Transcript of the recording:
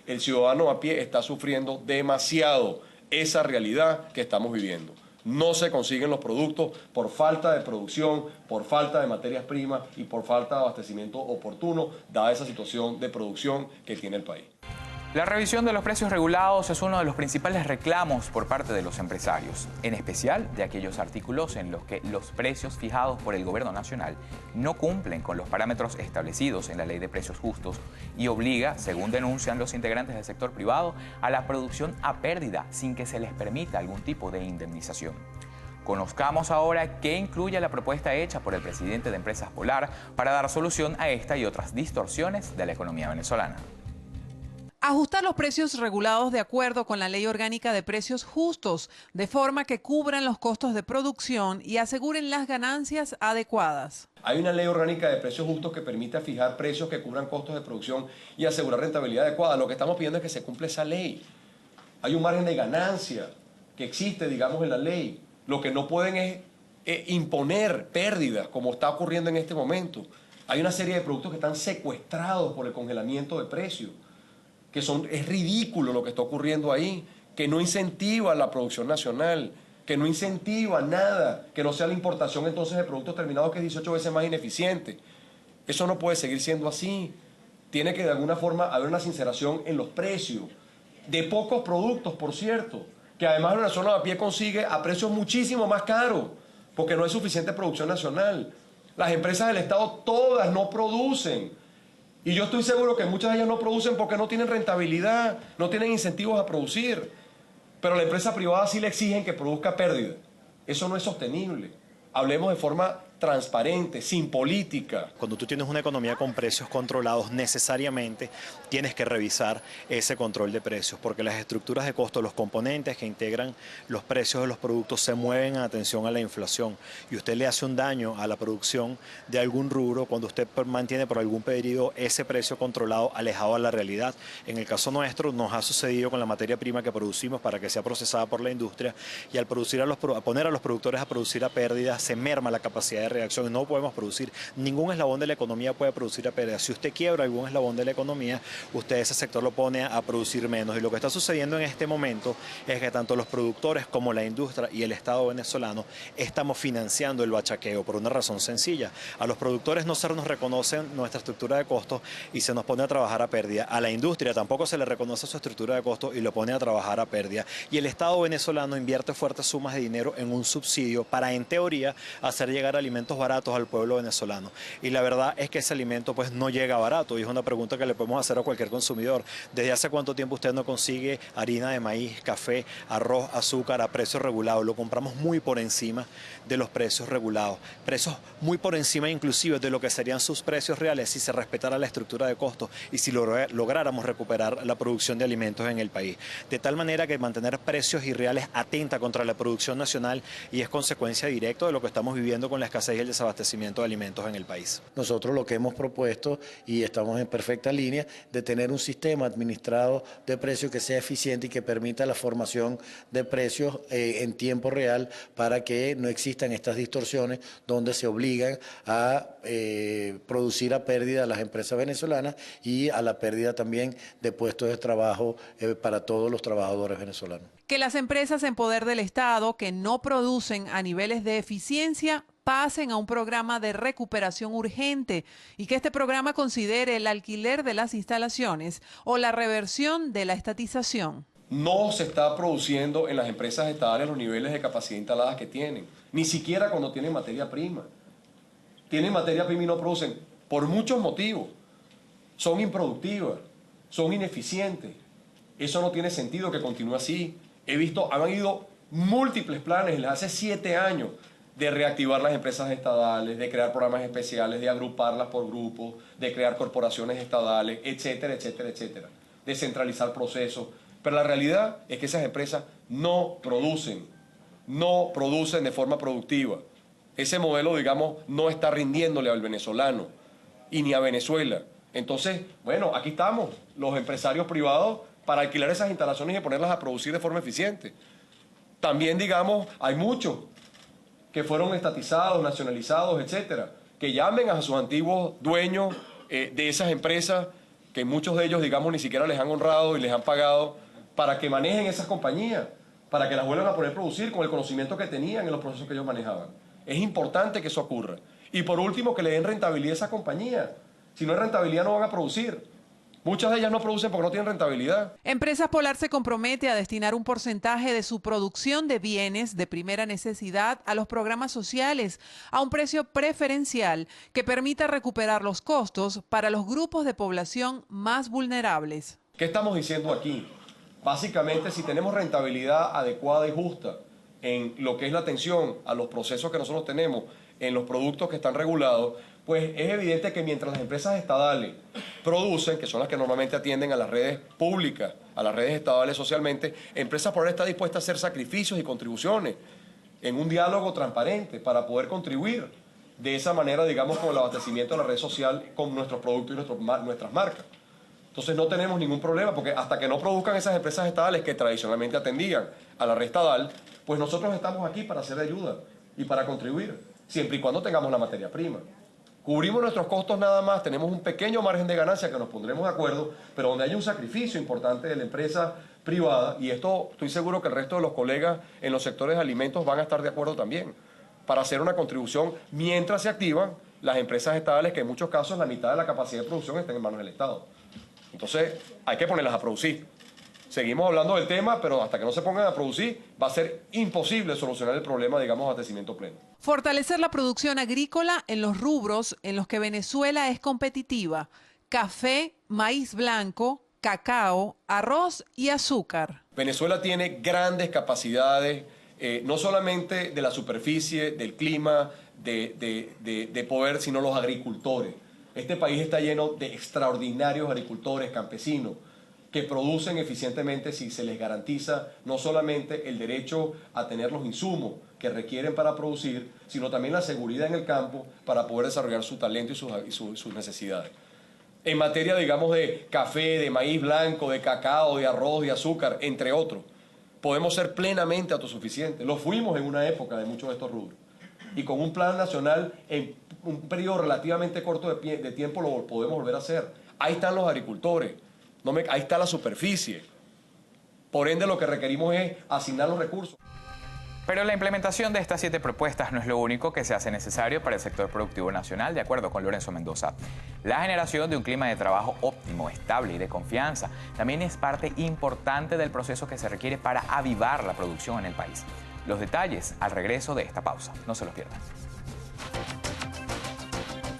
el ciudadano a pie está sufriendo demasiado esa realidad que estamos viviendo. No se consiguen los productos por falta de producción, por falta de materias primas y por falta de abastecimiento oportuno, dada esa situación de producción que tiene el país. La revisión de los precios regulados es uno de los principales reclamos por parte de los empresarios, en especial de aquellos artículos en los que los precios fijados por el gobierno nacional no cumplen con los parámetros establecidos en la Ley de Precios Justos y obliga, según denuncian los integrantes del sector privado, a la producción a pérdida sin que se les permita algún tipo de indemnización. Conozcamos ahora qué incluye la propuesta hecha por el presidente de Empresas Polar para dar solución a esta y otras distorsiones de la economía venezolana. Ajustar los precios regulados de acuerdo con la Ley Orgánica de Precios Justos, de forma que cubran los costos de producción y aseguren las ganancias adecuadas. Hay una ley orgánica de precios justos que permite fijar precios que cubran costos de producción y asegurar rentabilidad adecuada. Lo que estamos pidiendo es que se cumpla esa ley. Hay un margen de ganancia que existe, digamos, en la ley. Lo que no pueden es imponer pérdidas, como está ocurriendo en este momento. Hay una serie de productos que están secuestrados por el congelamiento de precios. Es ridículo lo que está ocurriendo ahí, que no incentiva la producción nacional, que no incentiva nada, que no sea la importación entonces de productos terminados que es 18 veces más ineficiente. Eso no puede seguir siendo así. Tiene que de alguna forma haber una sinceración en los precios, de pocos productos, por cierto, que además la zona de a pie consigue a precios muchísimo más caros, porque no hay suficiente producción nacional. Las empresas del Estado todas no producen. Y yo estoy seguro que muchas de ellas no producen porque no tienen rentabilidad, no tienen incentivos a producir. Pero a la empresa privada sí le exigen que produzca pérdida. Eso no es sostenible. Hablemos de forma transparente, sin política. Cuando tú tienes una economía con precios controlados, necesariamente tienes que revisar ese control de precios, porque las estructuras de costo, los componentes que integran los precios de los productos se mueven en atención a la inflación, y usted le hace un daño a la producción de algún rubro cuando usted mantiene por algún periodo ese precio controlado alejado a la realidad. En el caso nuestro nos ha sucedido con la materia prima que producimos para que sea procesada por la industria, y al poner a los productores a producir a pérdida, se merma la capacidad de reacción y no podemos producir. Ningún eslabón de la economía puede producir a pérdida. Si usted quiebra algún eslabón de la economía, usted ese sector lo pone a producir menos. Y lo que está sucediendo en este momento es que tanto los productores como la industria y el Estado venezolano estamos financiando el bachaqueo por una razón sencilla. A los productores no se nos reconocen nuestra estructura de costos y se nos pone a trabajar a pérdida. A la industria tampoco se le reconoce su estructura de costos y lo pone a trabajar a pérdida. Y el Estado venezolano invierte fuertes sumas de dinero en un subsidio para, en teoría, hacer llegar alimentos baratos al pueblo venezolano. Y la verdad es que ese alimento pues no llega barato, y es una pregunta que le podemos hacer a cualquier consumidor. ¿Desde hace cuánto tiempo usted no consigue harina de maíz, café, arroz, azúcar a precios regulados? Lo compramos muy por encima de los precios regulados, precios muy por encima inclusive de lo que serían sus precios reales si se respetara la estructura de costos y si lográramos recuperar la producción de alimentos en el país. De tal manera que mantener precios irreales atenta contra la producción nacional y es consecuencia directa de lo que estamos viviendo con la escasez y el desabastecimiento de alimentos en el país. Nosotros lo que hemos propuesto, y estamos en perfecta línea, de tener un sistema administrado de precios que sea eficiente y que permita la formación de precios en tiempo real para que no existan estas distorsiones donde se obligan a producir a pérdida a las empresas venezolanas y a la pérdida también de puestos de trabajo para todos los trabajadores venezolanos. Que las empresas en poder del Estado que no producen a niveles de eficiencia pasen a un programa de recuperación urgente y que este programa considere el alquiler de las instalaciones o la reversión de la estatización. No se está produciendo en las empresas estatales los niveles de capacidad instaladas que tienen, ni siquiera cuando tienen materia prima. Tienen materia prima y no producen por muchos motivos. Son improductivas, son ineficientes. Eso no tiene sentido que continúe así. Han habido múltiples planes desde hace 7 años de reactivar las empresas estadales, de crear programas especiales, de agruparlas por grupos, de crear corporaciones estadales, etcétera, etcétera, etcétera. De centralizar procesos. Pero la realidad es que esas empresas no producen de forma productiva. Ese modelo, digamos, no está rindiéndole al venezolano y ni a Venezuela. Entonces, bueno, aquí estamos, los empresarios privados, para alquilar esas instalaciones y ponerlas a producir de forma eficiente. También, digamos, hay muchos que fueron estatizados, nacionalizados, etcétera, que llamen a sus antiguos dueños de esas empresas que muchos de ellos, digamos, ni siquiera les han honrado y les han pagado para que manejen esas compañías, para que las vuelvan a poner a producir con el conocimiento que tenían en los procesos que ellos manejaban. Es importante que eso ocurra. Y por último, que le den rentabilidad a esa compañía. Si no hay rentabilidad, no van a producir. Muchas de ellas no producen porque no tienen rentabilidad. Empresas Polar se compromete a destinar un porcentaje de su producción de bienes de primera necesidad a los programas sociales a un precio preferencial que permita recuperar los costos para los grupos de población más vulnerables. ¿Qué estamos diciendo aquí? Básicamente, si tenemos rentabilidad adecuada y justa en lo que es la atención a los procesos que nosotros tenemos en los productos que están regulados, pues es evidente que mientras las empresas estadales producen, que son las que normalmente atienden a las redes públicas, a las redes estadales socialmente, Empresas Polar está dispuesta a hacer sacrificios y contribuciones en un diálogo transparente para poder contribuir de esa manera, digamos, con el abastecimiento de la red social con nuestros productos y nuestras marcas. Entonces no tenemos ningún problema, porque hasta que no produzcan esas empresas estadales que tradicionalmente atendían a la red estadal, pues nosotros estamos aquí para hacer ayuda y para contribuir, siempre y cuando tengamos la materia prima. Cubrimos nuestros costos nada más, tenemos un pequeño margen de ganancia que nos pondremos de acuerdo, pero donde hay un sacrificio importante de la empresa privada, y esto estoy seguro que el resto de los colegas en los sectores de alimentos van a estar de acuerdo también, para hacer una contribución mientras se activan las empresas estatales, que en muchos casos la mitad de la capacidad de producción está en manos del Estado. Entonces hay que ponerlas a producir. Seguimos hablando del tema, pero hasta que no se pongan a producir va a ser imposible solucionar el problema, digamos, de abastecimiento pleno. Fortalecer la producción agrícola en los rubros en los que Venezuela es competitiva: café, maíz blanco, cacao, arroz y azúcar. Venezuela tiene grandes capacidades, no solamente de la superficie, del clima, de poder, sino los agricultores. Este país está lleno de extraordinarios agricultores, campesinos, que producen eficientemente si se les garantiza no solamente el derecho a tener los insumos que requieren para producir, sino también la seguridad en el campo para poder desarrollar su talento y sus necesidades. En materia, digamos, de café, de maíz blanco, de cacao, de arroz, de azúcar, entre otros, podemos ser plenamente autosuficientes. Lo fuimos en una época de muchos de estos rubros. Y con un plan nacional, en un periodo relativamente corto de tiempo, lo podemos volver a hacer. Ahí están los agricultores. Ahí está la superficie. Por ende, lo que requerimos es asignar los recursos. Pero la implementación de estas 7 propuestas no es lo único que se hace necesario para el sector productivo nacional, de acuerdo con Lorenzo Mendoza. La generación de un clima de trabajo óptimo, estable y de confianza también es parte importante del proceso que se requiere para avivar la producción en el país. Los detalles al regreso de esta pausa. No se los pierdan.